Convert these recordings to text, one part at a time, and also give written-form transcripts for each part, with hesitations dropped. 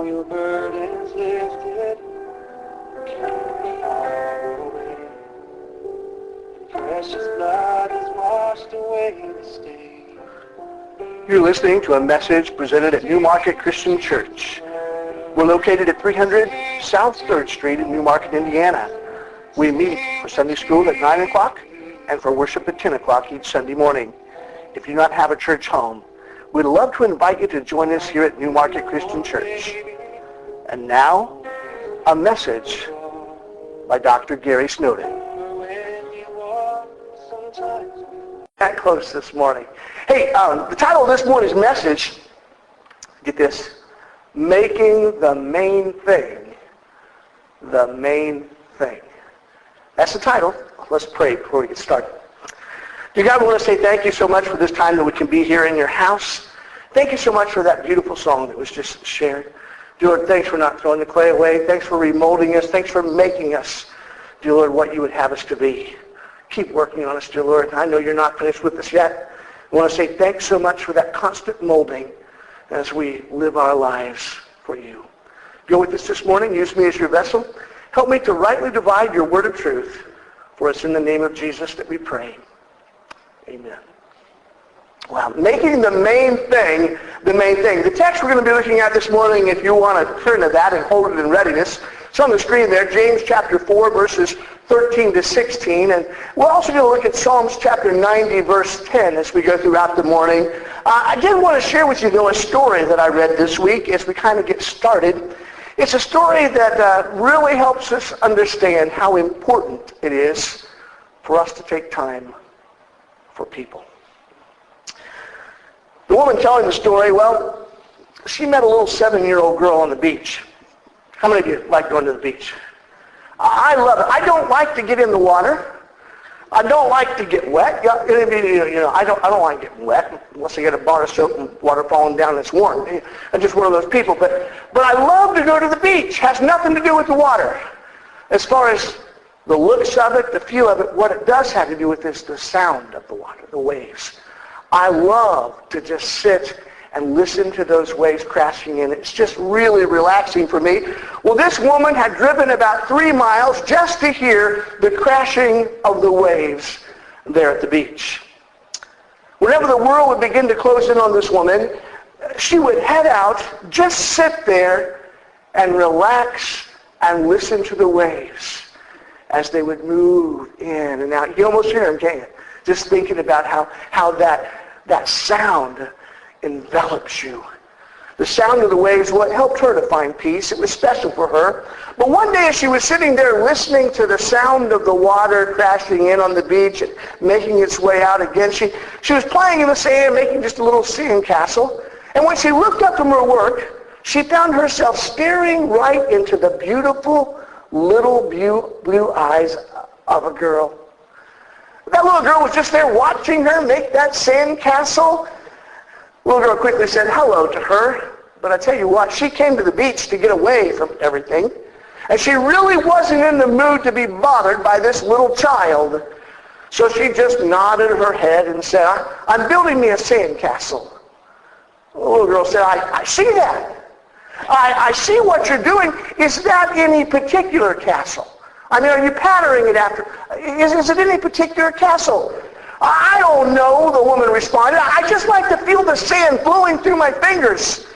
all your burdens lifted, carry all away. Precious blood has washed away the stain. You're listening to a message presented at New Market Christian Church. We're located at 300 South 3rd Street in New Market, Indiana. We meet for Sunday school at 9 o'clock and for worship at 10 o'clock each Sunday morning. If you do not have a church home, we'd love to invite you to join us here at New Market Christian Church. And now, a message by Dr. Gary Snowden. That close this morning. Hey, the title of this morning's message, get this, Making the Main Thing the Main Thing. That's the title. Let's pray before we get started. Dear God, we want to say thank you so much for this time that we can be here in your house. Thank you so much for that beautiful song that was just shared. Dear Lord, thanks for not throwing the clay away. Thanks for remolding us. Thanks for making us, dear Lord, what you would have us to be. Keep working on us, dear Lord. I know you're not finished with us yet. I want to say thanks so much for that constant molding as we live our lives for you. Go with us this morning. Use me as your vessel. Help me to rightly divide your word of truth. For it's in the name of Jesus that we pray. Amen. Wow. Making the main thing the main thing. The text we're going to be looking at this morning, if you want to turn to that and hold it in readiness, it's on the screen there, James chapter 4, verses 13 to 16. And we're also going to look at Psalms chapter 90, verse 10 as we go throughout the morning. I did want to share with you, though, a story that I read this week as we kind of get started. It's a story that really helps us understand how important it is for us to take time for people. The woman telling the story, well, she met a little 7-year-old girl on the beach. How many of you like going to the beach? I love it. I don't like to get in the water. I don't like to get wet. I don't like getting wet unless I get a bar of soap and water falling down and it's warm. I'm just one of those people. But I love to go to the beach. Has nothing to do with the water. As far as the looks of it, the feel of it, what it does have to do with is the sound of the water, the waves. I love to just sit and listen to those waves crashing in. It's just really relaxing for me. Well, this woman had driven about 3 miles just to hear the crashing of the waves there at the beach. Whenever the world would begin to close in on this woman, she would head out, just sit there and relax and listen to the waves as they would move in and out. You can almost hear them, can't you? Just thinking about how that sound envelops you. The sound of the waves, well, it helped her to find peace. It was special for her. But one day as she was sitting there listening to the sound of the water crashing in on the beach and making its way out again, she was playing in the sand, making just a little sand castle. And when she looked up from her work, she found herself staring right into the beautiful little blue eyes of a girl. That little girl was just there watching her make that sand castle. The little girl quickly said hello to her. But I tell you what, she came to the beach to get away from everything. And she really wasn't in the mood to be bothered by this little child. So she just nodded her head and said, I'm building me a sand castle. The little girl said, I see that. I see what you're doing. Is that any particular castle? I mean, are you patterning it after? Is it any particular castle? I don't know, the woman responded. I just like to feel the sand flowing through my fingers.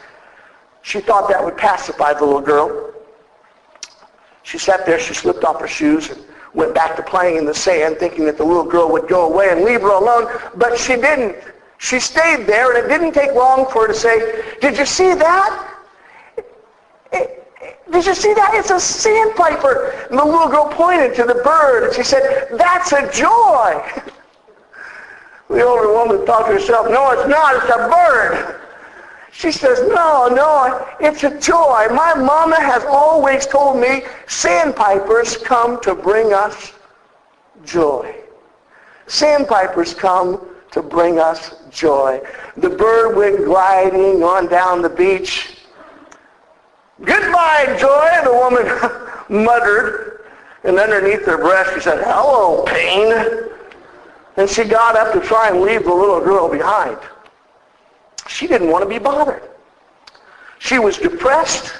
She thought that would pacify the little girl. She sat there, she slipped off her shoes and went back to playing in the sand, thinking that the little girl would go away and leave her alone, but she didn't. She stayed there, and it didn't take long for her to say, did you see that? Did you see that? It's a sandpiper. And the little girl pointed to the bird, and she said, that's a joy. The older woman thought to herself, no, it's not. It's a bird. She says, no, it's a joy. My mama has always told me sandpipers come to bring us joy. Sandpipers come to bring us joy. The bird went gliding on down the beach. Goodbye, Joy, the woman muttered. And underneath her breath, she said, hello, pain. And she got up to try and leave the little girl behind. She didn't want to be bothered. She was depressed.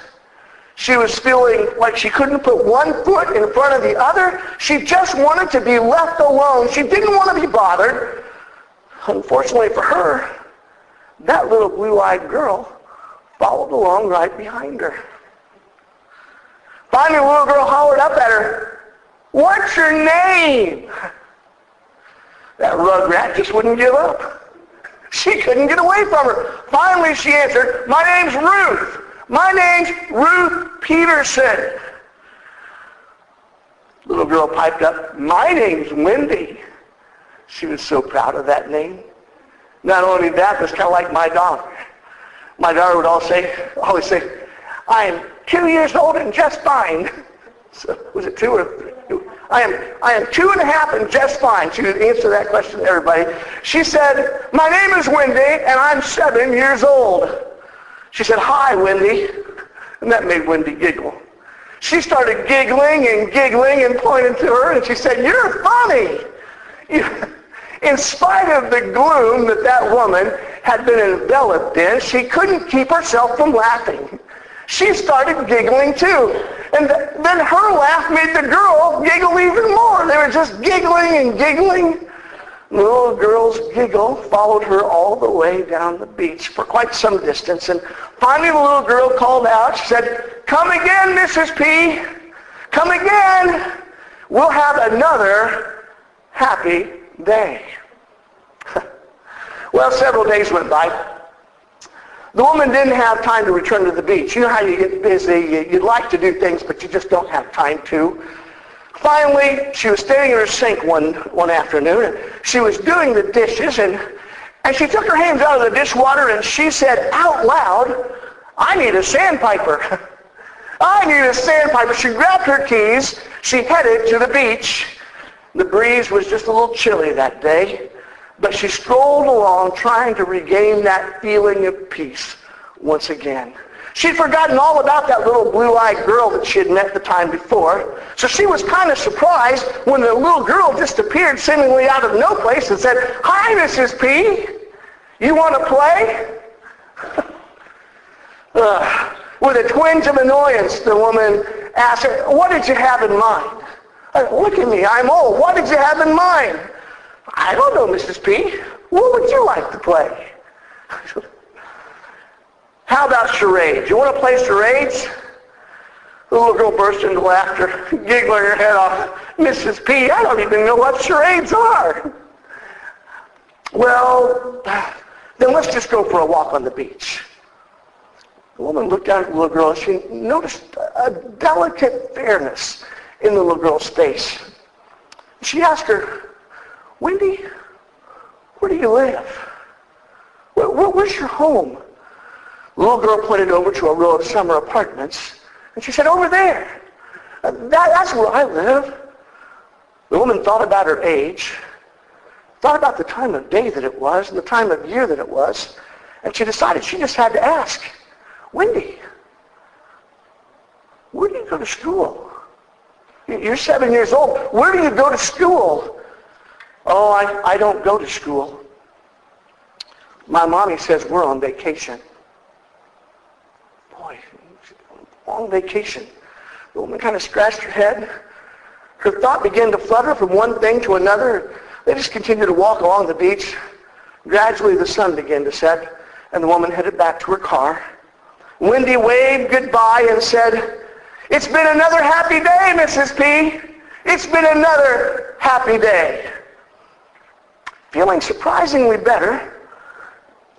She was feeling like she couldn't put one foot in front of the other. She just wanted to be left alone. She didn't want to be bothered. Unfortunately for her, that little blue-eyed girl followed along right behind her. Finally, the little girl hollered up at her, "What's your name?" That rugrat just wouldn't give up. She couldn't get away from her. Finally, she answered, "My name's Ruth. My name's Ruth Peterson." Little girl piped up, "My name's Wendy." She was so proud of that name. Not only that, it was kind of like my daughter. My daughter would always say, "I am 2 years old and just fine." So, was it 2 or 3? I am 2.5 and just fine. She would answer that question to everybody. She said, "My name is Wendy and I'm 7 years old." She said, "Hi, Wendy." And that made Wendy giggle. She started giggling and pointed to her, and she said, "You're funny." In spite of the gloom that woman had been enveloped in, she couldn't keep herself from laughing. She started giggling too. And then her laugh made the girl giggle even more. They were just giggling and giggling. The little girl's giggle followed her all the way down the beach for quite some distance. And finally the little girl called out. She said, "Come again, Mrs. P. Come again. We'll have another happy day." Well, several days went by. The woman didn't have time to return to the beach. You know how you get busy. You'd like to do things, but you just don't have time to. Finally, she was standing in her sink one afternoon, and she was doing the dishes, and she took her hands out of the dishwater, and she said out loud, "I need a sandpiper." "I need a sandpiper." She grabbed her keys. She headed to the beach. The breeze was just a little chilly that day, but she strolled along trying to regain that feeling of peace once again. She'd forgotten all about that little blue-eyed girl that she had met the time before. So she was kind of surprised when the little girl just appeared seemingly out of no place and said, "Hi, Mrs. P. You want to play?" With a twinge of annoyance, the woman asked her, "What did you have in mind?" "Look at me, I'm old. What did you have in mind?" "I don't know, Mrs. P. What would you like to play?" "How about charades? You want to play charades?" The little girl burst into laughter, giggling her head off. "Mrs. P, I don't even know what charades are." "Well, then let's just go for a walk on the beach." The woman looked down at the little girl and she noticed a delicate fairness in the little girl's face. She asked her, "Wendy, where do you live? Where's your home?" The little girl pointed over to a row of summer apartments, and she said, "Over there. That's where I live." The woman thought about her age, thought about the time of day that it was, and the time of year that it was, and she decided she just had to ask, "Wendy, where do you go to school? You're 7 years old. Where do you go to school?" "Oh, I don't go to school. My mommy says we're on vacation." Boy, on vacation. The woman kind of scratched her head. Her thought began to flutter from one thing to another. They just continued to walk along the beach. Gradually the sun began to set, and the woman headed back to her car. Wendy waved goodbye and said, "It's been another happy day, Mrs. P. It's been another happy day." Feeling surprisingly better,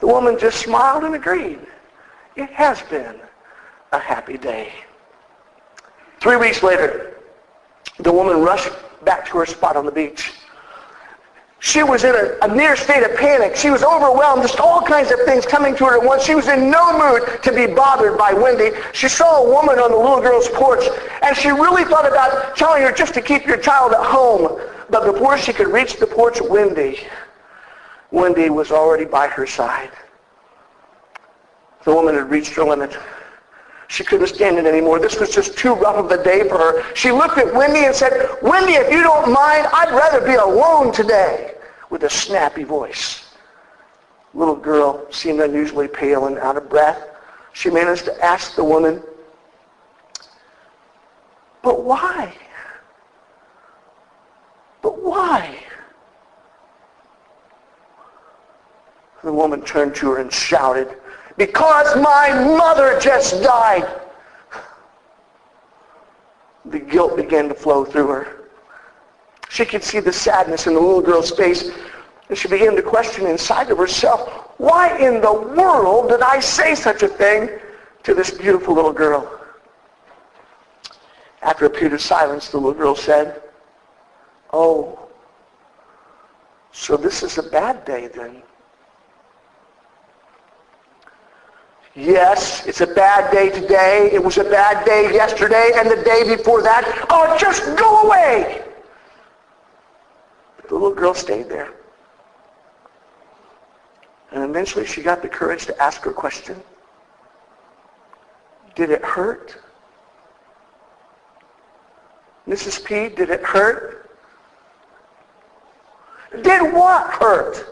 the woman just smiled and agreed. It has been a happy day. 3 weeks later, the woman rushed back to her spot on the beach. She was in a near state of panic. She was overwhelmed, just all kinds of things coming to her at once. She was in no mood to be bothered by Wendy. She saw a woman on the little girl's porch, and she really thought about telling her just to keep your child at home. But before she could reach the porch, Wendy was already by her side. The woman had reached her limit. She couldn't stand it anymore. This was just too rough of a day for her. She looked at Wendy and said, "Wendy, if you don't mind, I'd rather be alone today," with a snappy voice. The little girl seemed unusually pale and out of breath. She managed to ask the woman, But why? But why? The woman turned to her and shouted, because my mother just died. The guilt began to flow through her. She could see the sadness in the little girl's face, and she began to question inside of herself, why in the world did I say such a thing to this beautiful little girl? After a period of silence, the little girl said, oh, so this is a bad day then. Yes, it's a bad day today. It was a bad day yesterday and the day before that. Oh, just go away. But the little girl stayed there. And eventually she got the courage to ask her question. Did it hurt? Mrs. P, did it hurt? Did what hurt?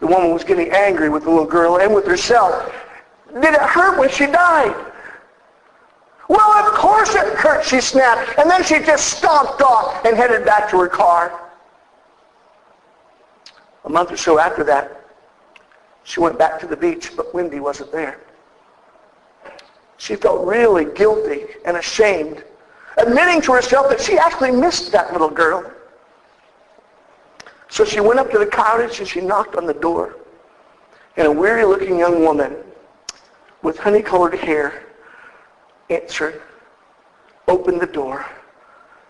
The woman was getting angry with the little girl and with herself. Did it hurt when she died? Well, of course it hurt, she snapped. And then she just stomped off and headed back to her car. A month or so after that, she went back to the beach, but Wendy wasn't there. She felt really guilty and ashamed, admitting to herself that she actually missed that little girl. So she went up to the cottage and she knocked on the door. And a weary-looking young woman with honey-colored hair answered, opened the door.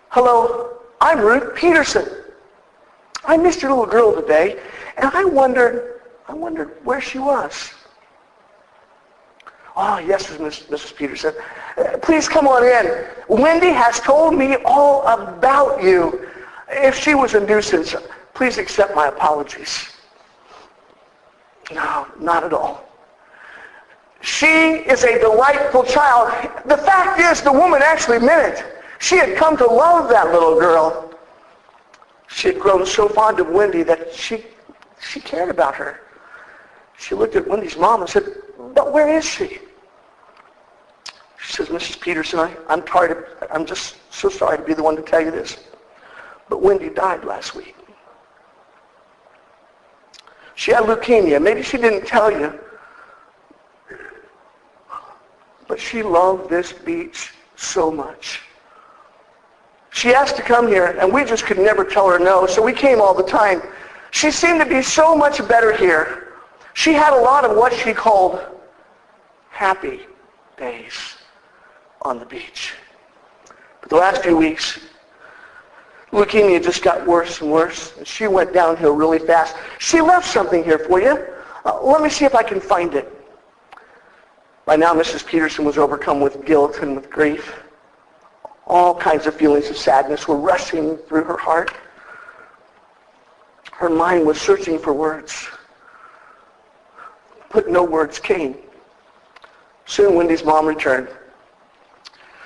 Hello, I'm Ruth Peterson. I missed your little girl today, and I wondered where she was. Oh, yes, Mrs. Peterson. Please come on in. Wendy has told me all about you. If she was a nuisance, please accept my apologies. No, not at all. She is a delightful child. The fact is, the woman actually meant it. She had come to love that little girl. She had grown so fond of Wendy that she cared about her. She looked at Wendy's mom and said, but where is she? She says, Mrs. Peterson, I'm just so sorry to be the one to tell you this, but Wendy died last week. She had leukemia. Maybe she didn't tell you, but she loved this beach so much. She asked to come here, and we just could never tell her no, so we came all the time. She seemed to be so much better here. She had a lot of what she called happy days on the beach. But the last few weeks, leukemia just got worse and worse, and she went downhill really fast. She left something here for you. Let me see if I can find it. By now, Mrs. Peterson was overcome with guilt and with grief. All kinds of feelings of sadness were rushing through her heart. Her mind was searching for words, but no words came. Soon Wendy's mom returned.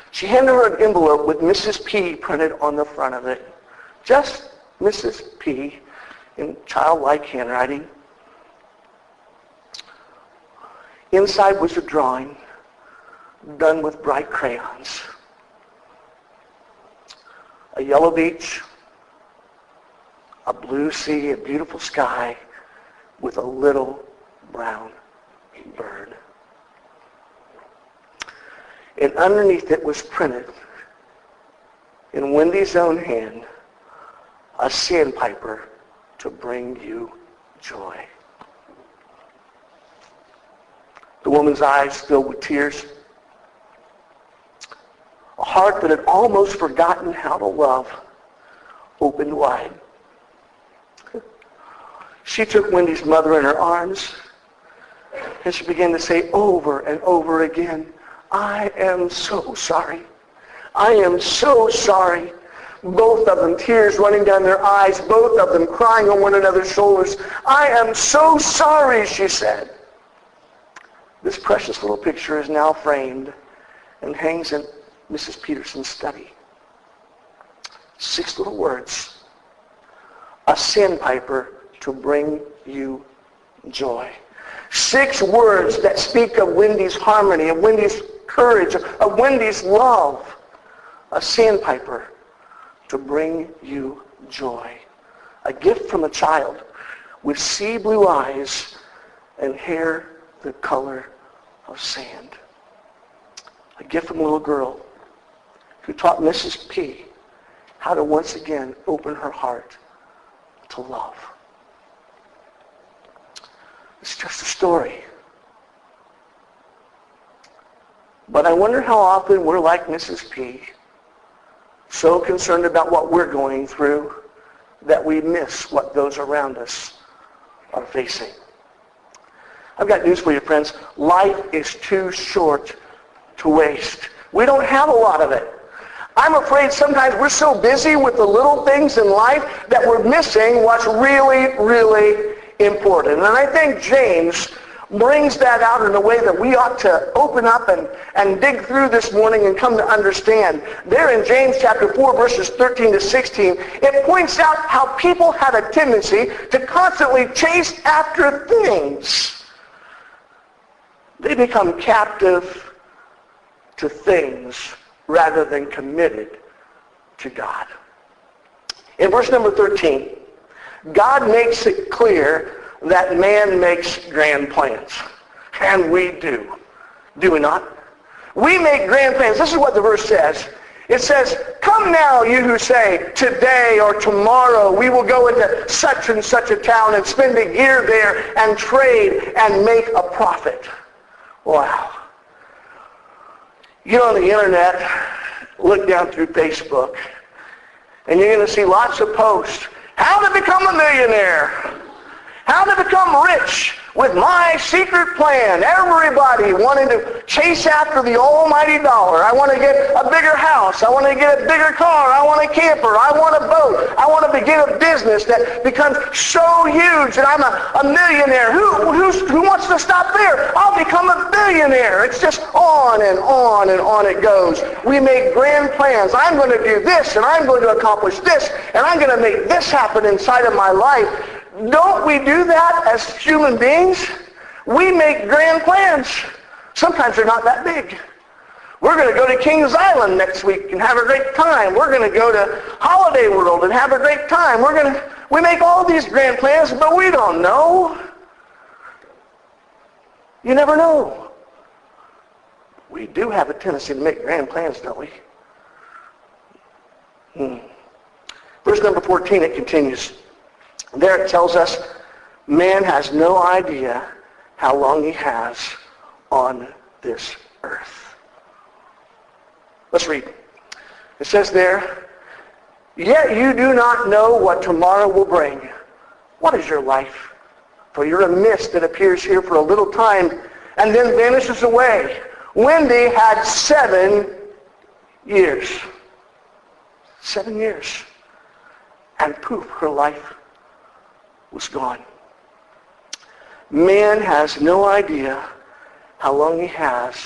She handed her an envelope with Mrs. P printed on the front of it. Just Mrs. P in childlike handwriting. Inside was a drawing done with bright crayons. A yellow beach, a blue sea, a beautiful sky with a little brown bird. And underneath it was printed in Wendy's own hand, a sandpiper to bring you joy. The woman's eyes filled with tears. A heart that had almost forgotten how to love opened wide. She took Wendy's mother in her arms, and she began to say over and over again, I am so sorry. I am so sorry. Both of them, tears running down their eyes, both of them crying on one another's shoulders. I am so sorry, she said. This precious little picture is now framed and hangs in Mrs. Peterson's study. 6 little words. A sandpiper to bring you joy. 6 words that speak of Wendy's harmony, of Wendy's courage, of Wendy's love. a sandpiper to bring you joy. A gift from a child with sea blue eyes and hair the color of sand. A gift from a little girl who taught Mrs. P how to once again open her heart to love. It's just a story. But I wonder how often we're like Mrs. P, so concerned about what we're going through that we miss what those around us are facing. I've got news for you, friends. Life is too short to waste. We don't have a lot of it. I'm afraid sometimes we're so busy with the little things in life that we're missing what's really, really important. And I think James brings that out in a way that we ought to open up and dig through this morning and come to understand. There in James chapter 4, verses 13 to 16, it points out how people have a tendency to constantly chase after things. They become captive to things rather than committed to God. In verse number 13, God makes it clear that man makes grand plans. And we do. Do we not? We make grand plans. This is what the verse says. It says, "Come now, you who say, today or tomorrow we will go into such and such a town and spend a year there and trade and make a profit." Wow. Get on the internet, look down through Facebook, and you're going to see lots of posts. How to become a millionaire. How to become rich with my secret plan. Everybody wanting to chase after the almighty dollar. I want to get a bigger house. I want to get a bigger car. I want a camper. I want a boat. I want to begin a business that becomes so huge that I'm a millionaire. Who wants to stop there? I'll become a billionaire. It's just on and on and on it goes. We make grand plans. I'm going to do this and I'm going to accomplish this and I'm going to make this happen inside of my life. Don't we do that as human beings? We make grand plans. Sometimes they're not that big. We're going to go to Kings Island next week and have a great time. We're going to go to Holiday World and have a great time. We make all these grand plans, but we don't know. You never know. We do have a tendency to make grand plans, don't we? Verse number 14, it continues. There it tells us, man has no idea how long he has on this earth. Let's read. It says there, "Yet you do not know what tomorrow will bring. What is your life? For you're a mist that appears here for a little time and then vanishes away." Wendy had 7 years. 7 years. And poof, her life was gone. Man has no idea how long he has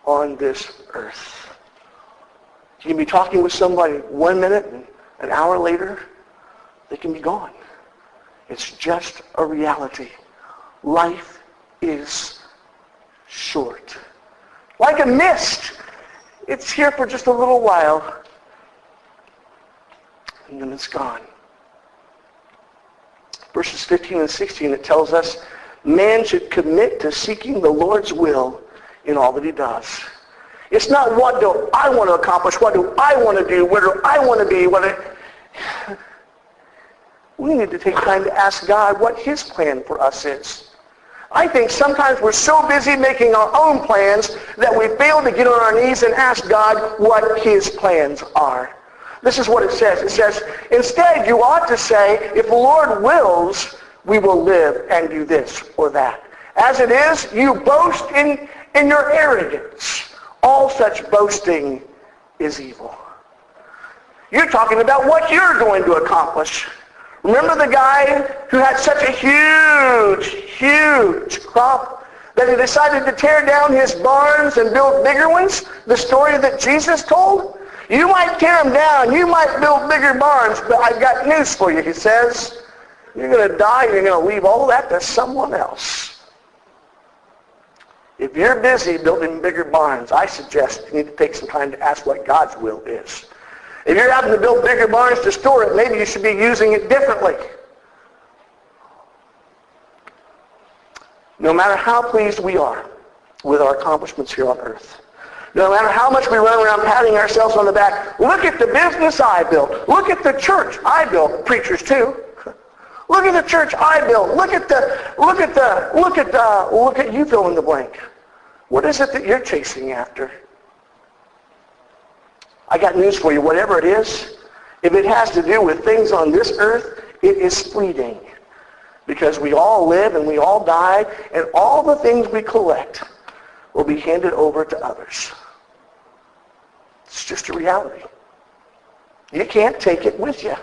on this earth. You can be talking with somebody 1 minute and an hour later, they can be gone. It's just a reality. Life is short. Like a mist. It's here for just a little while, and then it's gone. Verses 15 and 16, it tells us, man should commit to seeking the Lord's will in all that he does. It's not what do I want to accomplish, what do I want to do, where do I want to be. We need to take time to ask God what his plan for us is. I think sometimes we're so busy making our own plans that we fail to get on our knees and ask God what his plans are. This is what it says. It says, instead you ought to say, if the Lord wills, we will live and do this or that. As it is, you boast in your arrogance. All such boasting is evil. You're talking about what you're going to accomplish. Remember the guy who had such a huge crop that he decided to tear down his barns and build bigger ones? The story that Jesus told? You might tear them down, you might build bigger barns, but I've got news for you, he says. You're going to die and you're going to leave all that to someone else. If you're busy building bigger barns, I suggest you need to take some time to ask what God's will is. If you're having to build bigger barns to store it, maybe you should be using it differently. No matter how pleased we are with our accomplishments here on earth, no matter how much we run around patting ourselves on the back, look at the business I built. Look at the church I built. Preachers too. Look at the church I built. Look at you fill in the blank. What is it that you're chasing after? I got news for you. Whatever it is, if it has to do with things on this earth, it is fleeting. Because we all live and we all die, and all the things we collect will be handed over to others. It's just a reality. You can't take it with you.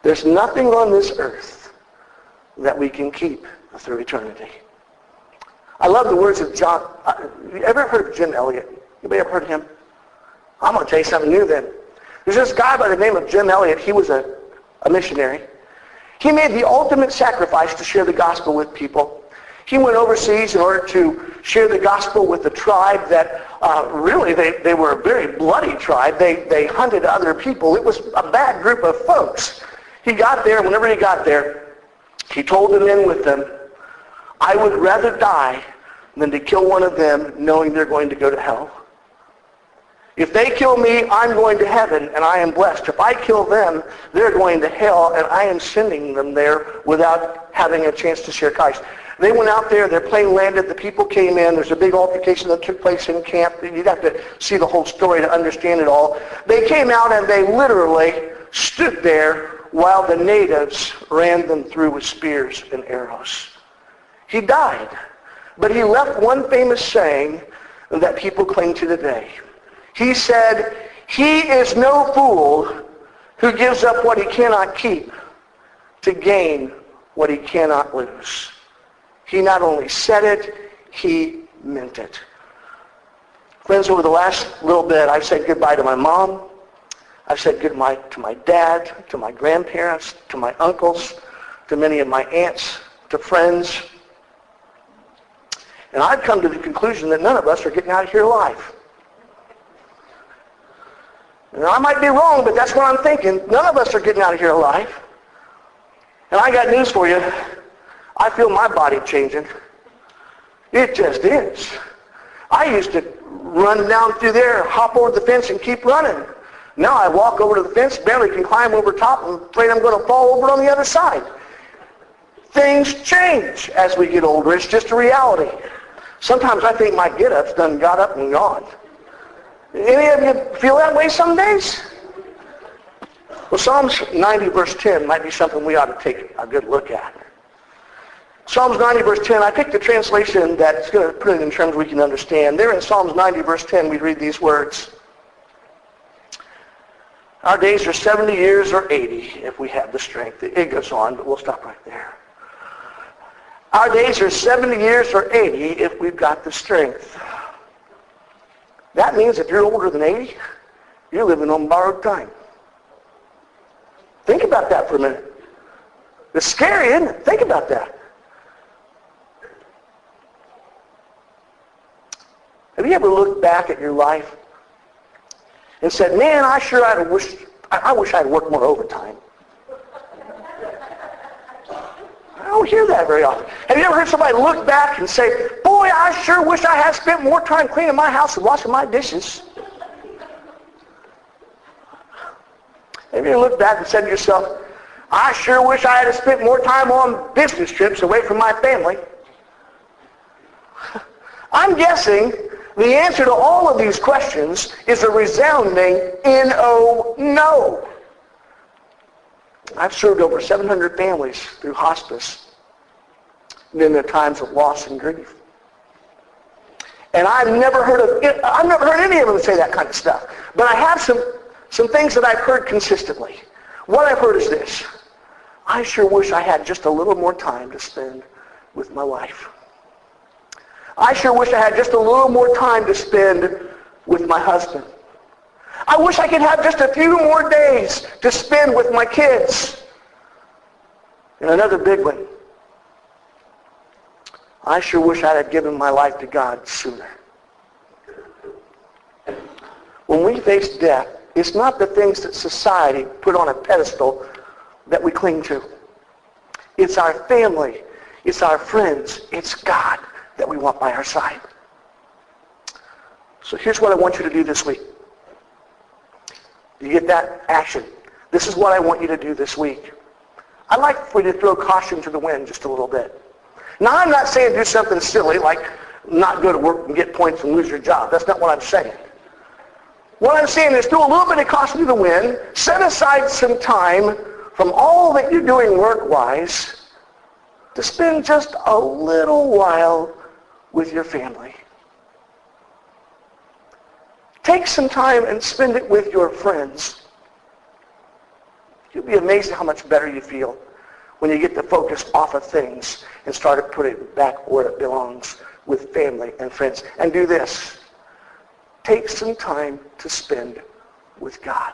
There's nothing on this earth that we can keep through eternity. I love the words of John. You ever heard of Jim Elliot? Anybody ever heard of him? I'm going to tell you something new then. There's this guy by the name of Jim Elliot. He was a missionary. He made the ultimate sacrifice to share the gospel with people. He went overseas in order to share the gospel with a tribe that really they were a very bloody tribe. They hunted other people. It was a bad group of folks. He got there, and whenever he got there, he told the men with them, I would rather die than to kill one of them knowing they're going to go to hell. If they kill me, I'm going to heaven, and I am blessed. If I kill them, they're going to hell, and I am sending them there without having a chance to share Christ. They went out there, their plane landed, the people came in, there's a big altercation that took place in camp. You'd have to see the whole story to understand it all. They came out and they literally stood there while the natives ran them through with spears and arrows. He died, but he left one famous saying that people cling to today. He said, he is no fool who gives up what he cannot keep to gain what he cannot lose. He not only said it, he meant it. Friends, over the last little bit, I've said goodbye to my mom. I've said goodbye to my dad, to my grandparents, to my uncles, to many of my aunts, to friends. And I've come to the conclusion that none of us are getting out of here alive. And I might be wrong, but that's what I'm thinking. None of us are getting out of here alive. And I got news for you. I feel my body changing. It just is. I used to run down through there, hop over the fence, and keep running. Now I walk over to the fence, barely can climb over top, and afraid I'm going to fall over on the other side. Things change as we get older. It's just a reality. Sometimes I think my get-up's done got up and gone. Any of you feel that way some days? Well, Psalms 90 verse 10 might be something we ought to take a good look at. Psalms 90 verse 10, I picked the translation that's going to put it in terms we can understand. There in Psalms 90 verse 10 we read these words. Our days are 70 years or 80 if we have the strength. It goes on, but we'll stop right there. Our days are 70 years or 80 if we've got the strength. That means if you're older than 80, you're living on borrowed time. Think about that for a minute. It's scary, isn't it? Think about that. Have you ever looked back at your life and said, man, I wish I'd worked more overtime? I don't hear that very often. Have you ever heard somebody look back and say, boy, I sure wish I had spent more time cleaning my house and washing my dishes? Have you ever looked back and said to yourself, I sure wish I had spent more time on business trips away from my family? I'm guessing the answer to all of these questions is a resounding N-O, no. I've served over 700 families through hospice in their times of loss and grief. And I've never heard any of them say that kind of stuff. But I have some things that I've heard consistently. What I've heard is this. I sure wish I had just a little more time to spend with my wife. I sure wish I had just a little more time to spend with my husband. I wish I could have just a few more days to spend with my kids. And another big one. I sure wish I had given my life to God sooner. When we face death, it's not the things that society put on a pedestal that we cling to. It's our family. It's our friends. It's God that we want by our side. So here's what I want you to do this week. You get that? Action. This is what I want you to do this week. I'd like for you to throw caution to the wind just a little bit. Now, I'm not saying do something silly like not go to work and get points and lose your job. That's not what I'm saying. What I'm saying is throw a little bit of caution to the wind. Set aside some time from all that you're doing work-wise to spend just a little while with your family. Take some time and spend it with your friends. You'll be amazed at how much better you feel when you get the focus off of things and start to put it back where it belongs with family and friends. And do this. Take some time to spend with God.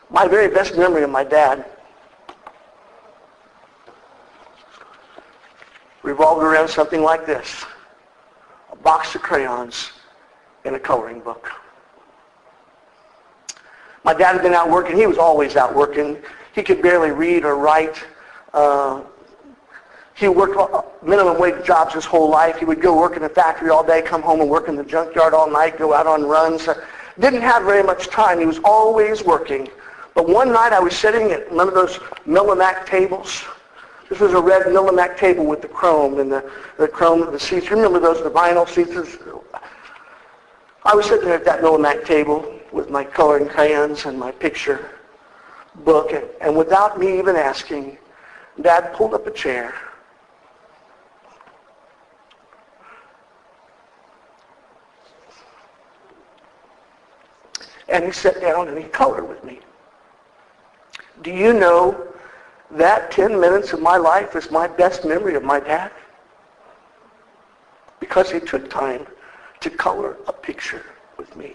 My very best memory of my dad revolved around something like this. A box of crayons and a coloring book. My dad had been out working. He was always out working. He could barely read or write. He worked minimum wage jobs his whole life. He would go work in the factory all day, come home and work in the junkyard all night, go out on runs. Didn't have very much time. He was always working. But one night I was sitting at one of those Millimac tables. This was a red Millimac table with the chrome and the chrome of the seats. You remember those, the vinyl seats? I was sitting there at that Millimac table with my coloring crayons and my picture book. And without me even asking, Dad pulled up a chair. And he sat down and he colored with me. Do you know that 10 minutes of my life is my best memory of my dad? Because he took time to color a picture with me.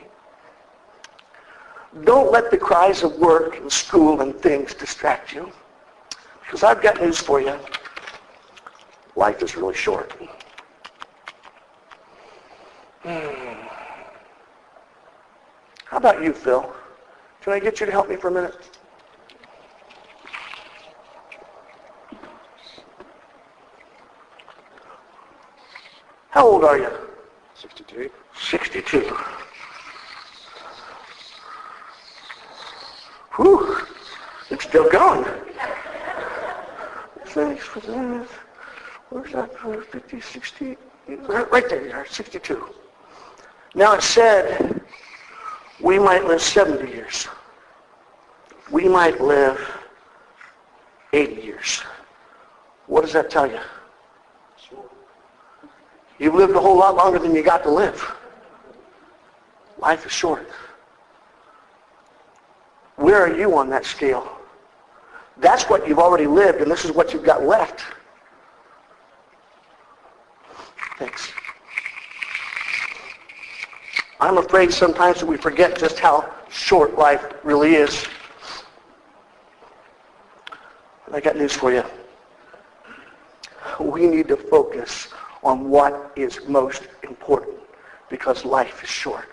Don't let the cries of work and school and things distract you. Because I've got news for you. Life is really short. How about you, Phil? Can I get you to help me for a minute? How old are you? 62. 62. Whew. It's still going. Thanks for that. Where's that? 50, 60? Right there you are, 62. Now it said we might live 70 years. We might live 80 years. What does that tell you? You've lived a whole lot longer than you got to live. Life is short. Where are you on that scale? That's what you've already lived, and this is what you've got left. Thanks. I'm afraid sometimes that we forget just how short life really is. I got news for you. We need to focus on what is most important because life is short.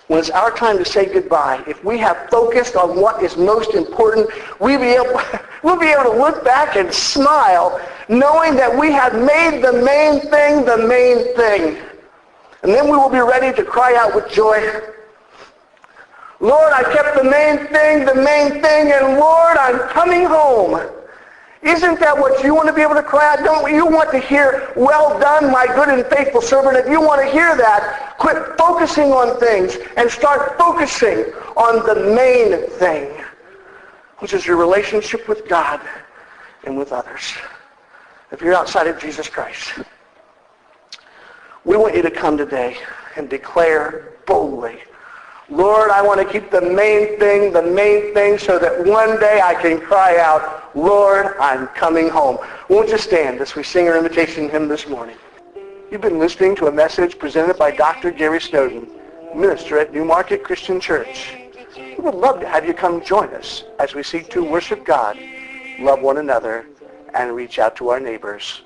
When it's our time to say goodbye, if we have focused on what is most important, we'll be able to look back and smile knowing that we have made the main thing the main thing. And then we will be ready to cry out with joy, Lord, I kept the main thing, and Lord, I'm coming home. Isn't that what you want to be able to cry out? Don't you want to hear, well done, my good and faithful servant? If you want to hear that, quit focusing on things and start focusing on the main thing, which is your relationship with God and with others. If you're outside of Jesus Christ, we want you to come today and declare boldly, Lord, I want to keep the main thing so that one day I can cry out, Lord, I'm coming home. Won't you stand as we sing our invitation hymn this morning? You've been listening to a message presented by Dr. Gary Snowden, minister at Newmarket Christian Church. We would love to have you come join us as we seek to worship God, love one another, and reach out to our neighbors